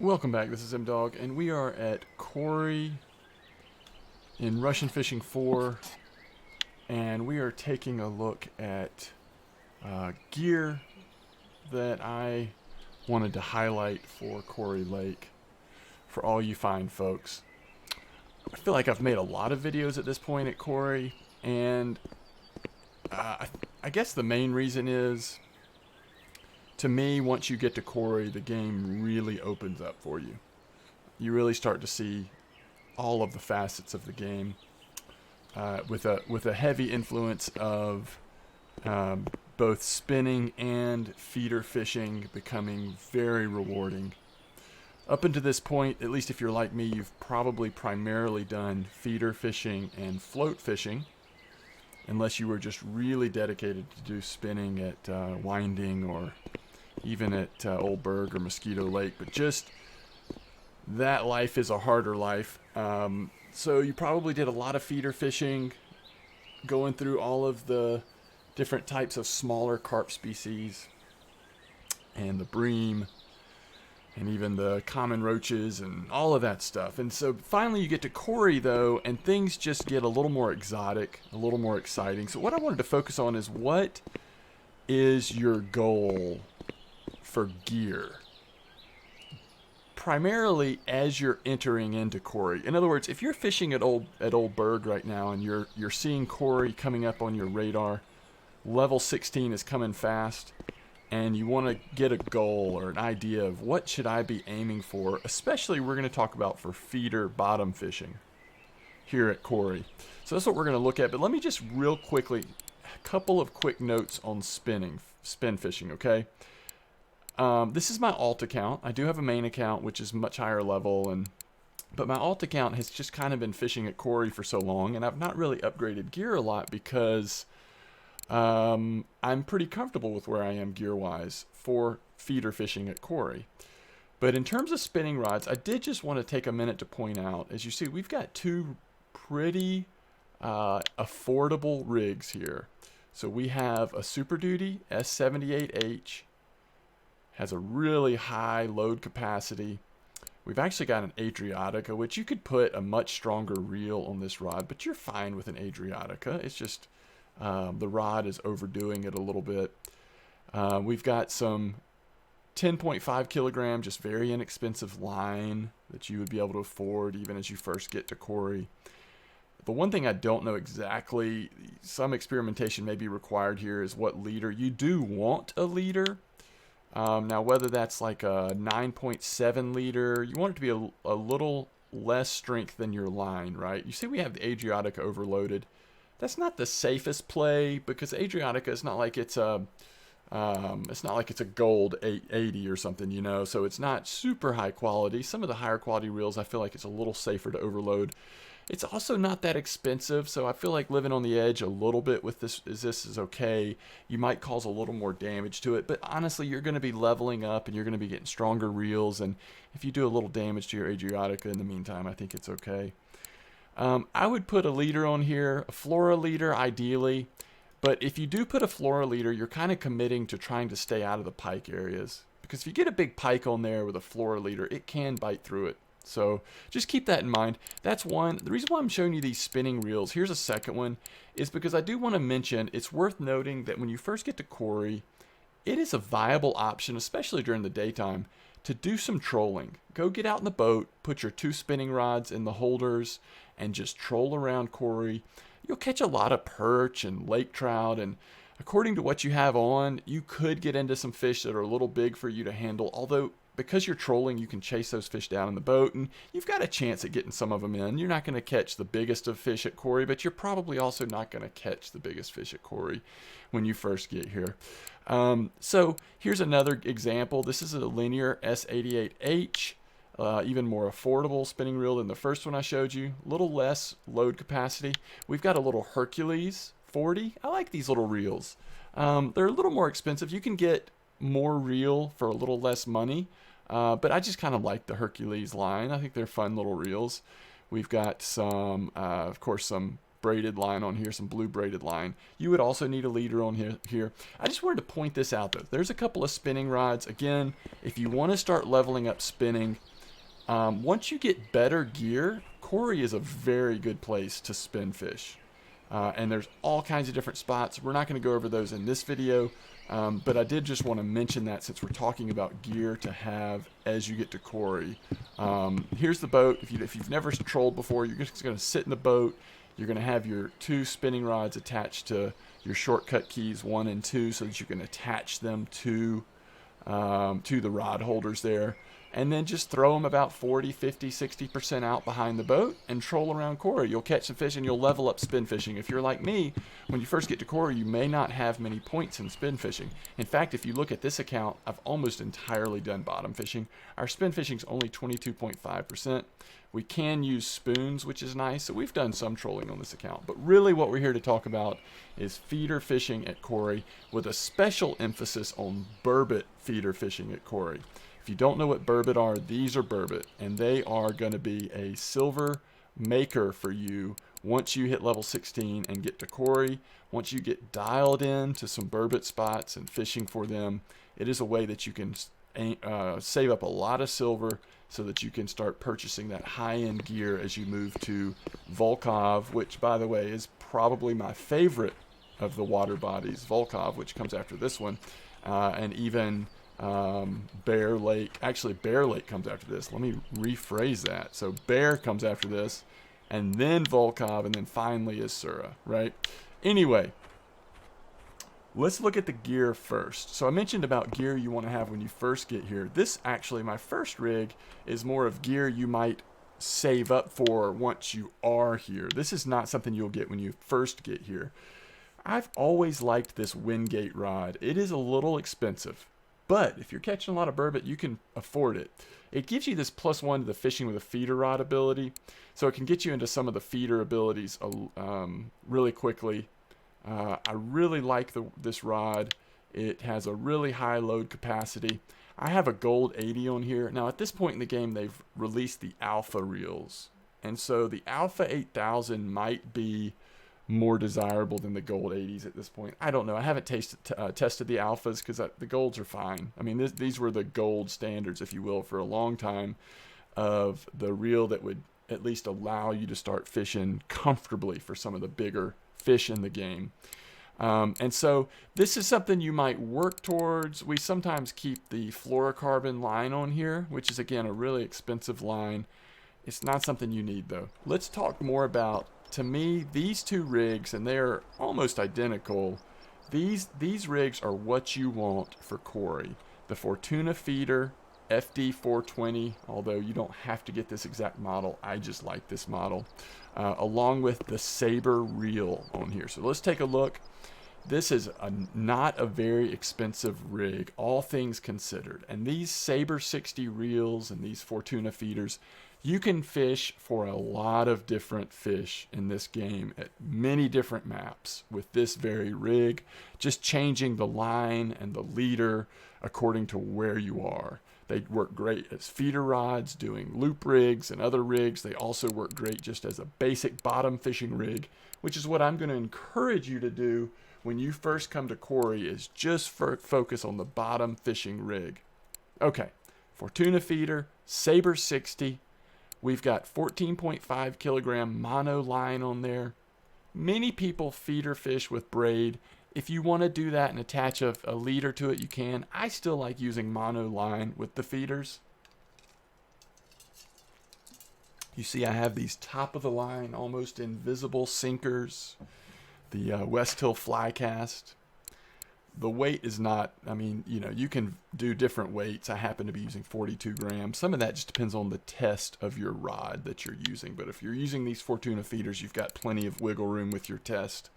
Welcome back, this is M-Dog, and we are at Kuori in Russian Fishing 4, and we are taking a look at gear that I wanted to highlight for Kuori Lake for all you fine folks. I feel like I've made a lot of videos at this point at Kuori, and I guess the main reason is, to me, once you get to Kuori, the game really opens up for you. You really start to see all of the facets of the game with a heavy influence of both spinning and feeder fishing becoming very rewarding. Up until this point, at least if you're like me, you've probably primarily done feeder fishing and float fishing, unless you were just really dedicated to do spinning at Winding or even at Old Berg or Mosquito Lake. But just that life is a harder life. So you probably did a lot of feeder fishing, going through all of the different types of smaller carp species and the bream and even the common roaches and all of that stuff. And so finally you get to Kuori though, and things just get a little more exotic, a little more exciting. So what I wanted to focus on is, what is your goal for gear? Primarily as you're entering into Kuori. In other words, if you're fishing at Old Berg right now and you're seeing Kuori coming up on your radar, level 16 is coming fast, and you want to get a goal or an idea of what should I be aiming for, especially we're going to talk about for feeder bottom fishing here at Kuori. So that's what we're going to look at, but let me just real quickly, a couple of quick notes on spin fishing, okay? This is my alt account. I do have a main account, which is much higher level, but my alt account has just kind of been fishing at Kuori for so long, and I've not really upgraded gear a lot because I'm pretty comfortable with where I am gear-wise for feeder fishing at Kuori. But in terms of spinning rods, I did just want to take a minute to point out, as you see, we've got two pretty affordable rigs here. So we have a Super Duty S78H, has a really high load capacity. We've actually got an Adriatica, which you could put a much stronger reel on this rod, but you're fine with an Adriatica. It's just the rod is overdoing it a little bit. We've got some 10.5 kilogram, just very inexpensive line that you would be able to afford even as you first get to Kuori. The one thing I don't know exactly, some experimentation may be required here, is what leader. You do want a leader. Now, whether that's like a 9.7 liter, you want it to be a little less strength than your line, right? You see we have the Adriatica overloaded. That's not the safest play, because Adriatica is not like it's a gold 880 or something, you know, so it's not super high quality. Some of the higher quality reels, I feel like it's a little safer to overload. It's also not that expensive, so I feel like living on the edge a little bit with this is okay. You might cause a little more damage to it, but honestly, you're going to be leveling up and you're going to be getting stronger reels, and if you do a little damage to your Adriatica in the meantime, I think it's okay. I would put a leader on here, a Flora leader ideally, but if you do put a Flora leader, you're kind of committing to trying to stay out of the pike areas, because if you get a big pike on there with a Flora leader, it can bite through it. So just keep that in mind. That's one. The reason why I'm showing you these spinning reels, here's a second one, is because I do want to mention, it's worth noting that when you first get to Kuori, it is a viable option, especially during the daytime, to do some trolling. Go get out in the boat, put your two spinning rods in the holders, and just troll around Kuori. You'll catch a lot of perch and lake trout, and according to what you have on, you could get into some fish that are a little big for you to handle, although because you're trolling, you can chase those fish down in the boat, and you've got a chance at getting some of them in. You're not going to catch the biggest of fish at Kuori, but you're probably also not going to catch the biggest fish at Kuori when you first get here. So here's another example. This is a linear S88H, even more affordable spinning reel than the first one I showed you. A little less load capacity. We've got a little Hercules 40. I like these little reels. They're a little more expensive. You can get more reel for a little less money. But I just kind of like the Hercules line. I think they're fun little reels. We've got some, of course, some braided line on here, some blue braided line. You would also need a leader on here. I just wanted to point this out though. There's a couple of spinning rods. Again, if you want to start leveling up spinning, Once you get better gear, Kuori is a very good place to spin fish. And there's all kinds of different spots. We're not going to go over those in this video, but I did just want to mention that since we're talking about gear to have as you get to Kuori. Here's the boat. If you've never trolled before, you're just going to sit in the boat. You're going to have your 2 spinning rods attached to your shortcut keys 1 and 2 so that you can attach them to the rod holders there. And then just throw them about 40, 50, 60% out behind the boat and troll around Kuori. You'll catch some fish and you'll level up spin fishing. If you're like me, when you first get to Kuori, you may not have many points in spin fishing. In fact, if you look at this account, I've almost entirely done bottom fishing. Our spin fishing's only 22.5%. We can use spoons, which is nice, so we've done some trolling on this account. But really what we're here to talk about is feeder fishing at Kuori, with a special emphasis on burbot feeder fishing at Kuori. If you don't know what burbot are, these are burbot, and they are going to be a silver maker for you once you hit level 16 and get to Kuori. Once you get dialed in to some burbot spots and fishing for them, it is a way that you can save up a lot of silver so that you can start purchasing that high-end gear as you move to Volkov, which, by the way, is probably my favorite of the water bodies. Volkov, which comes after this one, and even Bear Lake. Actually, Bear Lake comes after this. Let me rephrase that. So Bear comes after this, and then Volkov, and then finally is Sura, right? Anyway, let's look at the gear first. So I mentioned about gear you want to have when you first get here. This actually, my first rig, is more of gear you might save up for once you are here. This is not something you'll get when you first get here. I've always liked this Wingate rod. It is a little expensive, but if you're catching a lot of burbot, you can afford it. It gives you this +1 to the fishing with a feeder rod ability, so it can get you into some of the feeder abilities really quickly. I really like this rod. It has a really high load capacity. I have a gold 80 on here. Now at this point in the game, they've released the alpha reels, and so the alpha 8000 might be more desirable than the gold 80s at this point. I don't know. I haven't tested the alphas because the golds are fine. I mean, these were the gold standards, if you will, for a long time of the reel that would at least allow you to start fishing comfortably for some of the bigger fish in the game. And so this is something you might work towards. We sometimes keep the fluorocarbon line on here, which is, again, a really expensive line. It's not something you need, though. Let's talk more about, to me, these 2 rigs, and they're almost identical. These rigs are what you want for Kuori. The Fortuna feeder, FD 420, although you don't have to get this exact model. I just like this model, along with the Saber reel on here. So let's take a look. This is not a very expensive rig, all things considered. And these Saber 60 reels and these Fortuna feeders, you can fish for a lot of different fish in this game at many different maps with this very rig, just changing the line and the leader according to where you are. They work great as feeder rods, doing loop rigs and other rigs. They also work great just as a basic bottom fishing rig, which is what I'm going to encourage you to do when you first come to Kuori, is just focus on the bottom fishing rig. Okay, Fortuna feeder, Saber 60. We've got 14.5 kilogram mono line on there. Many people feeder fish with braid. If you want to do that and attach a leader to it, you can. I still like using mono line with the feeders. You see I have these top of the line, almost invisible sinkers. The West Hill fly cast. The weight is not, I mean, you can do different weights. I happen to be using 42 grams. Some of that just depends on the test of your rod that you're using. But if you're using these Fortuna feeders, you've got plenty of wiggle room with your test.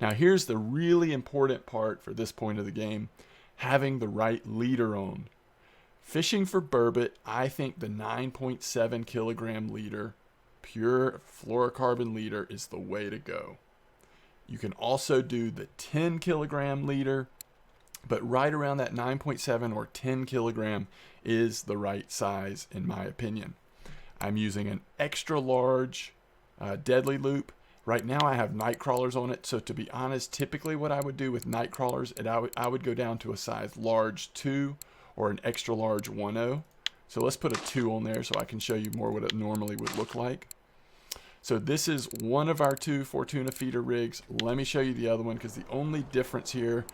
Now, here's the really important part for this point of the game, having the right leader on. Fishing for burbot, I think the 9.7 kilogram leader, pure fluorocarbon leader, is the way to go. You can also do the 10 kilogram leader, but right around that 9.7 or 10 kilogram is the right size in my opinion. I'm using an extra large deadly loop. Right now I have night crawlers on it, so to be honest, typically what I would do with night crawlers, I would go down to a size large 2 or an extra large 1.0 So let's put a 2 on there so I can show you more what it normally would look like. So this is one of our 2 Fortuna feeder rigs. Let me show you the other one, because the only difference here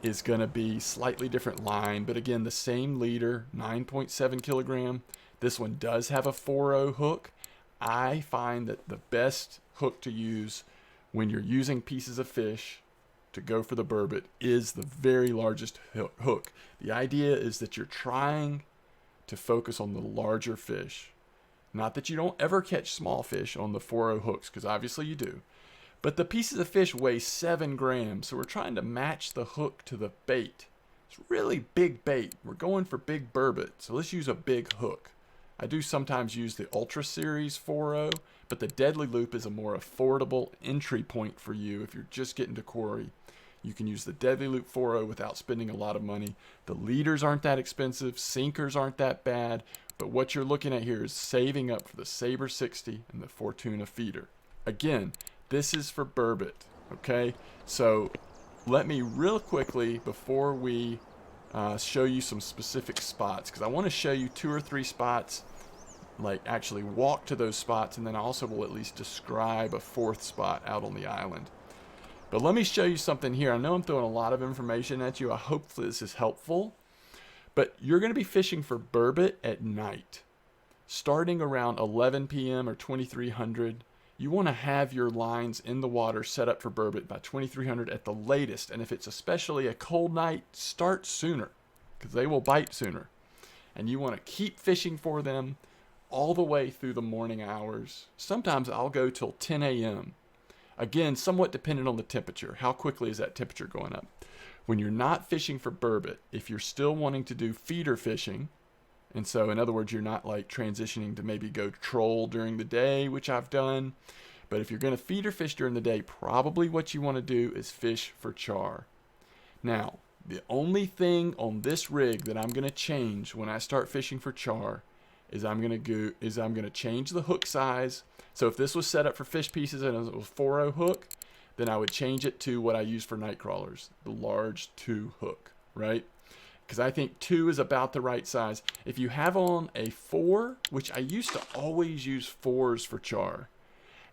is going to be slightly different line, but again, the same leader, 9.7 kilogram. This one does have a 4.0 hook. I find that the best hook to use when you're using pieces of fish to go for the burbot is the very largest hook. The idea is that you're trying to focus on the larger fish. Not that you don't ever catch small fish on the 4.0 hooks, because obviously you do. But the pieces of fish weigh 7 grams, so we're trying to match the hook to the bait. It's really big bait. We're going for big burbot, so let's use a big hook. I do sometimes use the Ultra Series 4.0, but the Deadly Loop is a more affordable entry point for you if you're just getting to Kuori. You can use the Deadly Loop 4.0 without spending a lot of money. The leaders aren't that expensive, sinkers aren't that bad, but what you're looking at here is saving up for the Saber 60 and the Fortuna feeder. Again, this is for burbot, okay? So let me real quickly, before we show you some specific spots, because I want to show you 2 or 3 spots, like actually walk to those spots, and then I also will at least describe a 4th spot out on the island. But let me show you something here. I know I'm throwing a lot of information at you. I hope this is helpful. But you're going to be fishing for burbot at night. Starting around 11 p.m. or 2300, you want to have your lines in the water set up for burbot by 2300 at the latest. And if it's especially a cold night, start sooner, because they will bite sooner. And you want to keep fishing for them all the way through the morning hours. Sometimes I'll go till 10 a.m. Again, somewhat dependent on the temperature. How quickly is that temperature going up? When you're not fishing for burbot, if you're still wanting to do feeder fishing, and so in other words, you're not like transitioning to maybe go troll during the day, which I've done, but if you're going to feeder fish during the day, probably what you want to do is fish for char. Now, the only thing on this rig that I'm going to change when I start fishing for char is I'm going to change the hook size. So if this was set up for fish pieces and it was 4.0 hook, then I would change it to what I use for night crawlers, the large 2 hook, right? Because I think 2 is about the right size. If you have on a 4, which I used to always use 4s for char,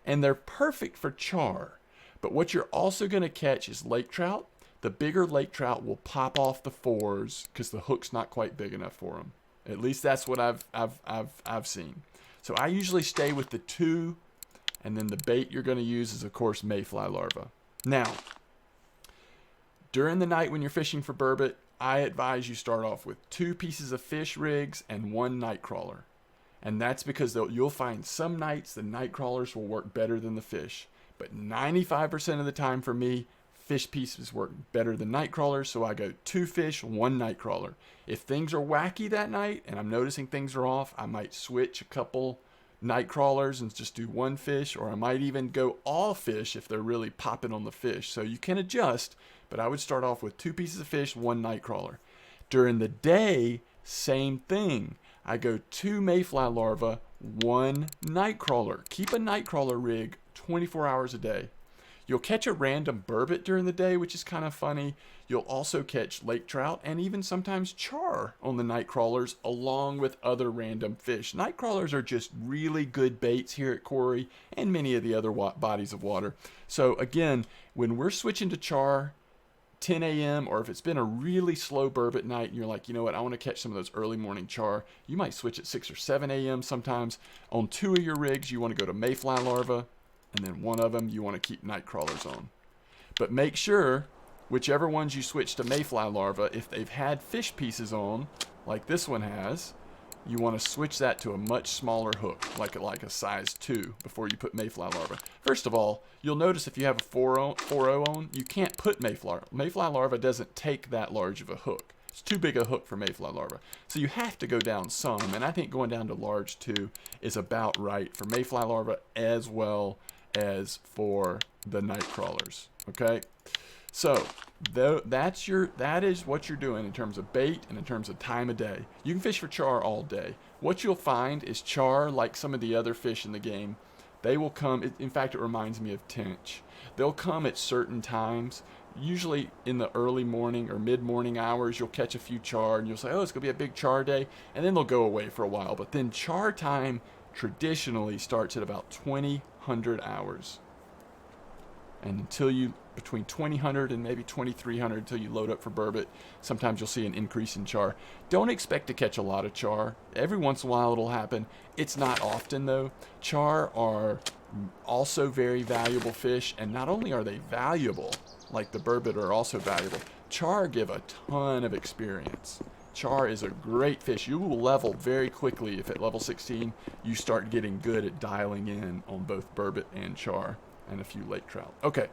and they're perfect for char, but what you're also going to catch is lake trout. The bigger lake trout will pop off the 4s because the hook's not quite big enough for them. At least that's what I've seen. So I usually stay with the 2, and then the bait you're going to use is, of course, mayfly larva. Now, during the night when you're fishing for burbot, I advise you start off with 2 pieces of fish rigs and 1 night crawler. And that's because you'll find some nights the night crawlers will work better than the fish. But 95% of the time for me, fish pieces work better than night crawlers, so I go 2 fish, 1 night crawler. If things are wacky that night and I'm noticing things are off, I might switch a couple night crawlers and just do 1 fish, or I might even go all fish if they're really popping on the fish. So you can adjust, but I would start off with 2 pieces of fish, 1 night crawler. During the day, same thing. I go 2 mayfly larvae, 1 night crawler. Keep a night crawler rig 24 hours a day. You'll catch a random burbot during the day, which is kind of funny. You'll also catch lake trout and even sometimes char on the night crawlers, along with other random fish. Night crawlers are just really good baits here at Kuori and many of the other bodies of water. So again, when we're switching to char, 10 a.m. or if it's been a really slow burbot night and you're like, you know what, I want to catch some of those early morning char, you might switch at 6 or 7 a.m. sometimes. On 2 of your rigs, you want to go to mayfly larva, and then 1 of them you want to keep night crawlers on. But make sure, whichever ones you switch to mayfly larva, if they've had fish pieces on, like this one has, you want to switch that to a much smaller hook, like a size 2, before you put mayfly larva. First of all, you'll notice if you have a 4.0 on, you can't put mayfly. Mayfly larva doesn't take that large of a hook. It's too big a hook for mayfly larva. So you have to go down some, and I think going down to large 2 is about right for mayfly larva as well as for the night crawlers. Okay, so that is what you're doing in terms of bait and in terms of time of day. You can fish for char all day. What you'll find is char, like some of the other fish in the game, they will come. In fact, it reminds me of tench. They'll come at certain times usually in the early morning or mid-morning hours, you'll catch a few char and you'll say, oh, it's going to be a big char day. And then they'll go away for a while. But then char time traditionally starts at about 2000 hours. And until you, between 2000 and maybe 2300 until you load up for burbot, sometimes you'll see an increase in char. Don't expect to catch a lot of char. Every once in a while it'll happen. It's not often though. Char are also very valuable fish, and not only are they valuable, like the burbot are also valuable, char give a ton of experience. Char is a great fish. You will level very quickly if at level 16 you start getting good at dialing in on both burbot and char and a few lake trout. Okay,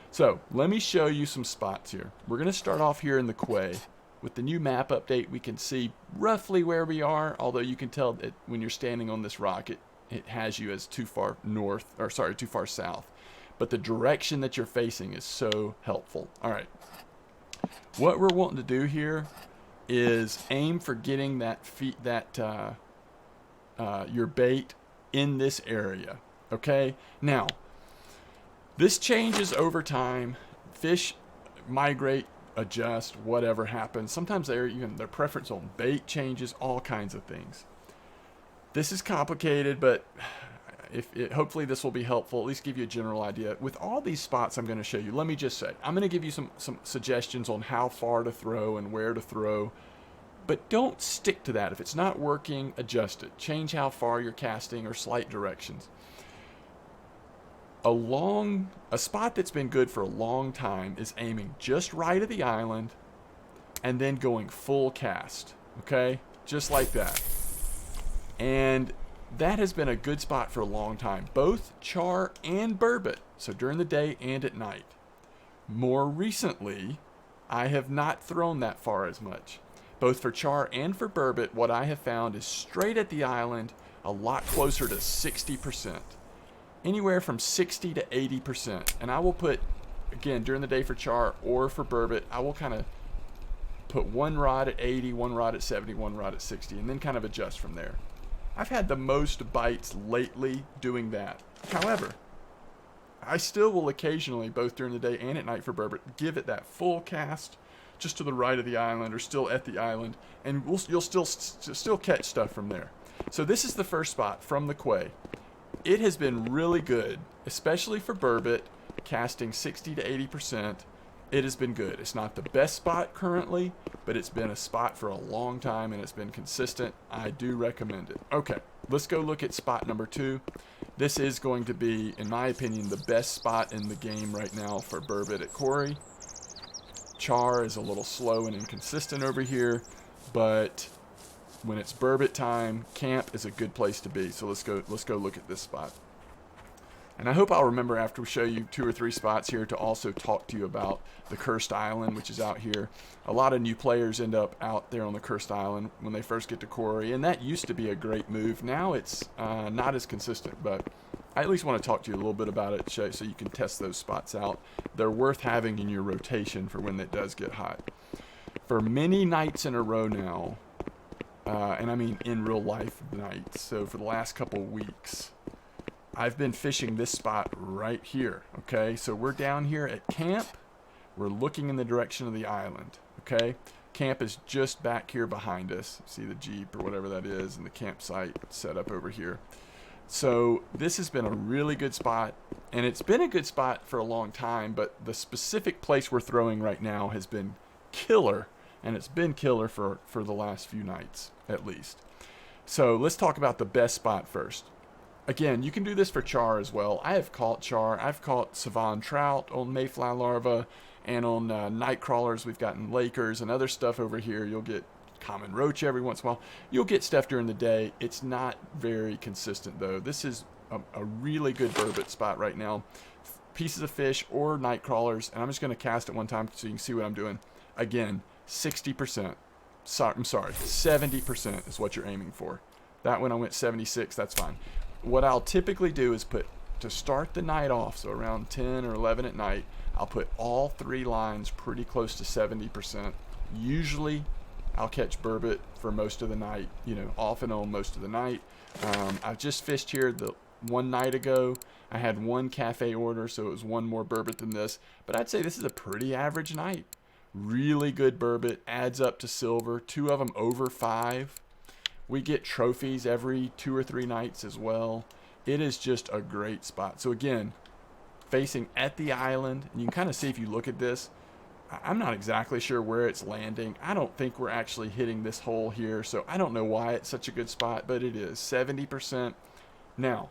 so let me show you some spots here. We're going to start off here in the quay. With the new map update, we can see roughly where we are, although you can tell that when you're standing on this rock, it has you as too far north, or sorry, too far south. But the direction that you're facing is so helpful. All right, what we're wanting to do here is aim for getting your bait in this area. Okay, now this changes over time. Fish migrate, adjust, whatever happens. Sometimes their preference on bait changes, all kinds of things. This is complicated, but hopefully this will be helpful, at least give you a general idea. With all these spots I'm going to show you, let me just say, I'm going to give you some suggestions on how far to throw and where to throw, but don't stick to that. If it's not working, adjust it. Change how far you're casting or slight directions. A spot that's been good for a long time is aiming just right of the island and then going full cast, okay? Just like that. And that has been a good spot for a long time, both char and burbot, so during the day and at night. More recently, I have not thrown that far as much. Both for char and for burbot, what I have found is straight at the island, a lot closer to 60%. Anywhere from 60 to 80%. And I will put, again, during the day for char or for burbot, I will kind of put one rod at 80, one rod at 70, one rod at 60, and then kind of adjust from there. I've had the most bites lately doing that. However, I still will occasionally, both during the day and at night for burbot, give it that full cast just to the right of the island or still at the island, and you'll still catch stuff from there. So this is the first spot from the quay. It has been really good, especially for burbot, casting 60 to 80%. It has been good. It's not the best spot currently, but it's been a spot for a long time and it's been consistent. I do recommend it. Okay, let's go look at spot number 2. This is going to be, in my opinion, the best spot in the game right now for burbot at Kuori. Char is a little slow and inconsistent over here, but when it's burbot time, camp is a good place to be. So let's go look at this spot. And I hope I'll remember after we show you 2 or 3 spots here to also talk to you about the Cursed Island, which is out here. A lot of new players end up out there on the Cursed Island when they first get to Kuori, and that used to be a great move. Now it's not as consistent, but I at least want to talk to you a little bit about it so you can test those spots out. They're worth having in your rotation for when it does get hot. For many nights in a row now, and I mean in real life nights, so for the last couple weeks, I've been fishing this spot right here, okay? So we're down here at camp. We're looking in the direction of the island, okay? Camp is just back here behind us. See the Jeep or whatever that is, and the campsite set up over here. So this has been a really good spot, and it's been a good spot for a long time, but the specific place we're throwing right now has been killer, and it's been killer for the last few nights, at least. So let's talk about the best spot first. Again, you can do this for char as well. I have caught char. I've caught savan trout on mayfly larva, and on night crawlers we've gotten lakers and other stuff over here. You'll get common roach every once in a while. You'll get stuff during the day. It's not very consistent though. This is a really good burbot spot right now. Pieces of fish or night crawlers, and I'm just going to cast it one time so you can see what I'm doing. Again, 60%. I'm sorry, 70% is what you're aiming for. That one I went 76, that's fine. What I'll typically do is to start the night off, so around 10 or 11 at night, I'll put all 3 lines pretty close to 70%. Usually, I'll catch burbot for most of the night, off and on most of the night. I've just fished here one night ago. I had one cafe order, so it was one more burbot than this. But I'd say this is a pretty average night. Really good burbot, adds up to silver. 2 of them over 5. We get trophies every 2 or 3 nights as well. It is just a great spot. So again, facing at the island, and you can kind of see if you look at this, I'm not exactly sure where it's landing. I don't think we're actually hitting this hole here, so I don't know why it's such a good spot, but it is 70%. Now,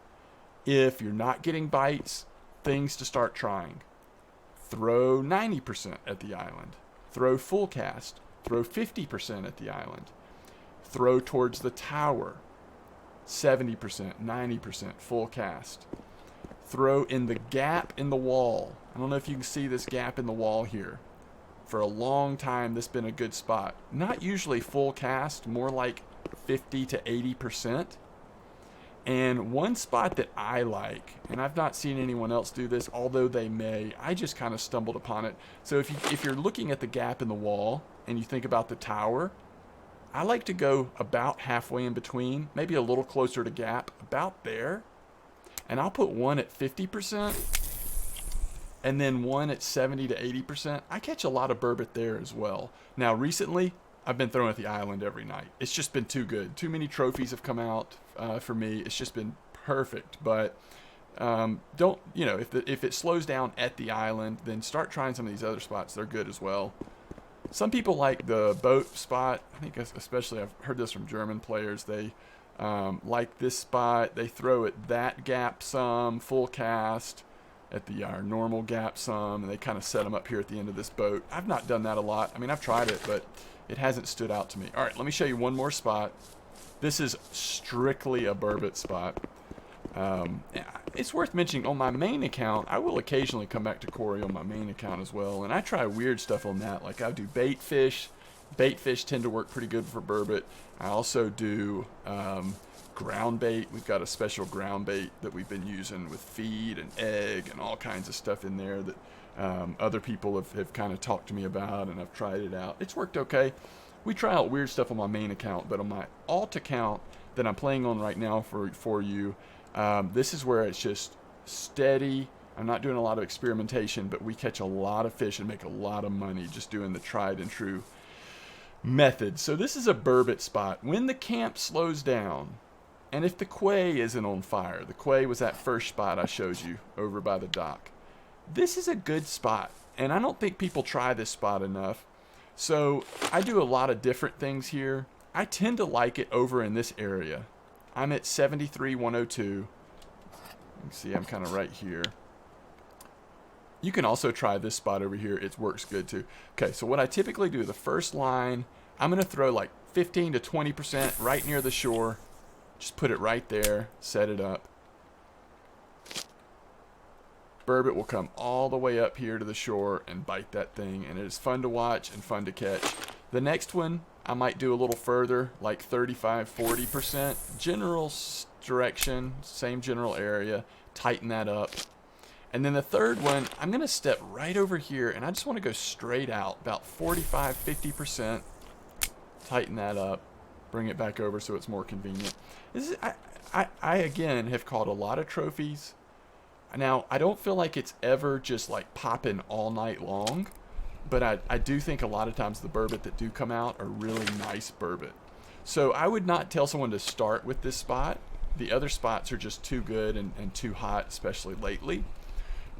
if you're not getting bites, things to start trying. Throw 90% at the island. Throw full cast. Throw 50% at the island. Throw towards the tower. 70%, 90% full cast. Throw in the gap in the wall. I don't know if you can see this gap in the wall here. For a long time, this has been a good spot. Not usually full cast, more like 50 to 80%. And one spot that I like, and I've not seen anyone else do this, although they may, I just kind of stumbled upon it. So if you're looking at the gap in the wall and you think about the tower, I like to go about halfway in between, maybe a little closer to gap, about there. And I'll put one at 50%. And then one at 70 to 80%. I catch a lot of burbot there as well. Now, recently, I've been throwing at the island every night. It's just been too good. Too many trophies have come out for me. It's just been perfect. But don't, you know, if it slows down at the island, then start trying some of these other spots. They're good as well. Some people like the boat spot. I think especially I've heard this from German players. They like this spot. They throw at that gap some, full cast. At our normal gap some, and they kind of set them up here at the end of this boat. I've not done that a lot. I mean, I've tried it, but it hasn't stood out to me. All right, let me show you one more spot. This is strictly a burbot spot. It's worth mentioning, on my main account, I will occasionally come back to Kuori on my main account as well, and I try weird stuff on that. Like I do bait fish. Bait fish tend to work pretty good for burbot. I also do ground bait. We've got a special ground bait that we've been using with feed and egg and all kinds of stuff in there that other people have kind of talked to me about, and I've tried it out. It's worked okay. We try out weird stuff on my main account, but on my alt account that I'm playing on right now for you, this is where it's just steady. I'm not doing a lot of experimentation, but we catch a lot of fish and make a lot of money just doing the tried and true method. So this is a burbot spot. When the camp slows down, and if the quay isn't on fire, the quay was that first spot I showed you over by the dock. This is a good spot, and I don't think people try this spot enough. So I do a lot of different things here. I tend to like it over in this area. I'm at 73,102. You can see I'm kind of right here. You can also try this spot over here. It works good too. Okay, so what I typically do, the first line, I'm going to throw like 15 to 20% right near the shore. Just put it right there, set it up. Burbot will come all the way up here to the shore and bite that thing, and it is fun to watch and fun to catch. The next one, I might do a little further, like 35, 40%. General direction, same general area, tighten that up. And then the third one, I'm going to step right over here, and I just want to go straight out, about 45, 50%. Tighten that up, bring it back over so it's more convenient. This is, I again, have caught a lot of trophies. Now, I don't feel like it's ever just like popping all night long, but I do think a lot of times the burbot that do come out are really nice burbot. So I would not tell someone to start with this spot. The other spots are just too good and too hot, especially lately.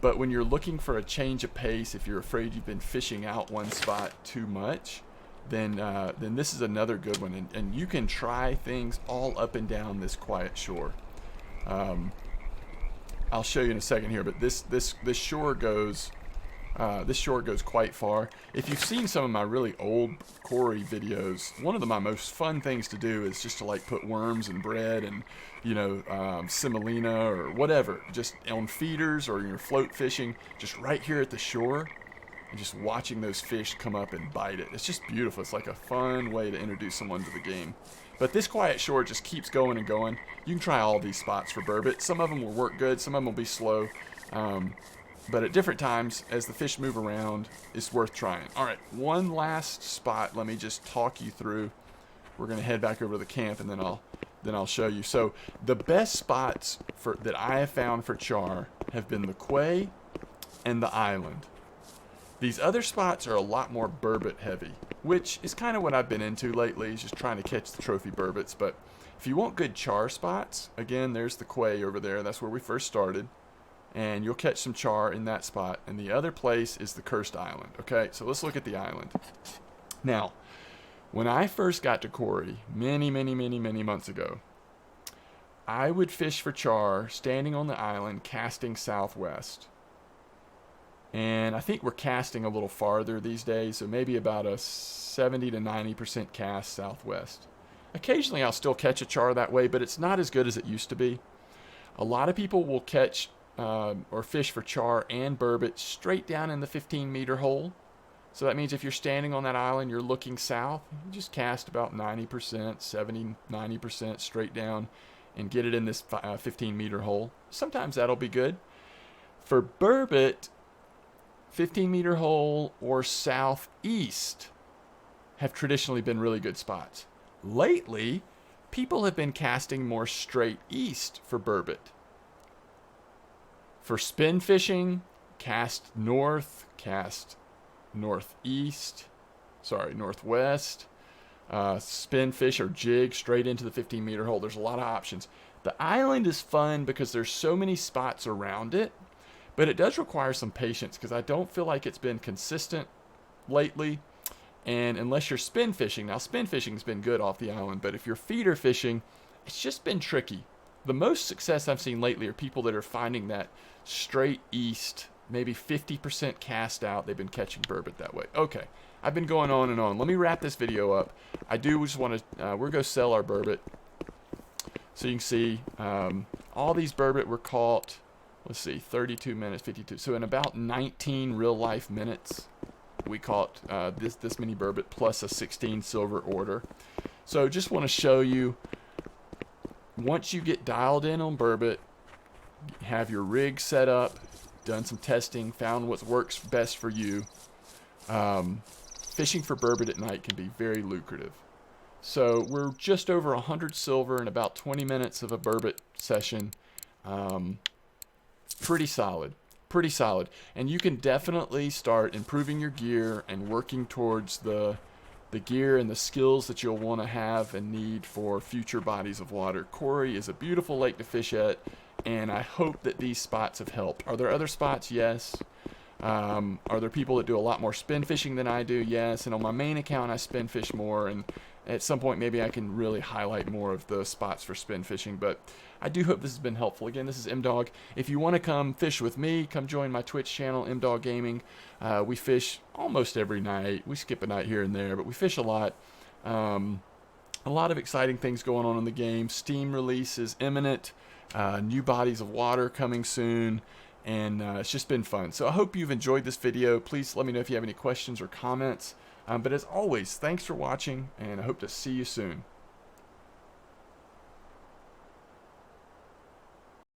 But when you're looking for a change of pace, if you're afraid you've been fishing out one spot too much, then this is another good one. And you can try things all up and down this quiet shore. I'll show you in a second here, but this shore goes quite far. If you've seen some of my really old Kuori videos, one of my most fun things to do is just to like put worms and bread and semolina or whatever, just on feeders or you're float fishing, just right here at the shore, and just watching those fish come up and bite it. It's just beautiful. It's like a fun way to introduce someone to the game. But this quiet shore just keeps going and going. You can try all these spots for burbot. Some of them will work good, some of them will be slow. But at different times, as the fish move around, it's worth trying. All right, one last spot. Let me just talk you through. We're going to head back over to the camp, and then I'll then I'll show you. So the best spots that I have found for char have been the quay and the island. These other spots are a lot more burbot heavy, which is kind of what I've been into lately, is just trying to catch the trophy burbots. But if you want good char spots, again, there's the quay over there. That's where we first started. And you'll catch some char in that spot. And the other place is the Cursed Island. Okay, so let's look at the island. Now, when I first got to Kuori, many months ago, I would fish for char standing on the island, casting southwest. And I think we're casting a little farther these days, so maybe about a 70 to 90% cast southwest. Occasionally I'll still catch a char that way, but it's not as good as it used to be. A lot of people will catch or fish for char and burbot straight down in the 15-meter hole. So that means if you're standing on that island, you're looking south, you just cast about 90%, 70, 90% straight down and get it in this 15-meter hole. Sometimes that'll be good. For burbot, 15-meter hole or southeast have traditionally been really good spots. Lately, people have been casting more straight east for burbot. For spin fishing, cast north, cast northwest. Spin fish or jig straight into the 15-meter hole. There's a lot of options. The island is fun because there's so many spots around it, but it does require some patience because I don't feel like it's been consistent lately. And unless you're spin fishing, now spin fishing's been good off the island, but if you're feeder fishing, it's just been tricky. The most success I've seen lately are people that are finding that straight east, maybe 50% cast out. They've been catching burbot that way. Okay, I've been going on and on. Let me wrap this video up. I do just want to, we're going to sell our burbot. So you can see all these burbot were caught, let's see, 32 minutes, 52. So in about 19 real life minutes, we caught this many burbot plus a 16 silver order. So just want to show you, once you get dialed in on burbot, have your rig set up, done some testing, found what works best for you, fishing for burbot at night can be very lucrative. So we're just over 100 silver in about 20 minutes of a burbot session. Pretty solid. Pretty solid. And you can definitely start improving your gear and working towards the gear and the skills that you'll want to have and need for future bodies of water. Kuori is a beautiful lake to fish at, and I hope that these spots have helped. Are there other spots? Yes. Are there people that do a lot more spin fishing than I do? Yes. And on my main account, I spin fish more, and at some point maybe I can really highlight more of the spots for spin fishing. But I do hope this has been helpful. Again, this is M-Dog. If you want to come fish with me, come join my Twitch channel, M-Dog Gaming. We fish almost every night. We skip a night here and there, but we fish a lot. A lot of exciting things going on in the game. Steam release is imminent. New bodies of water coming soon. And it's just been fun. So I hope you've enjoyed this video. Please let me know if you have any questions or comments. But as always, thanks for watching, and I hope to see you soon.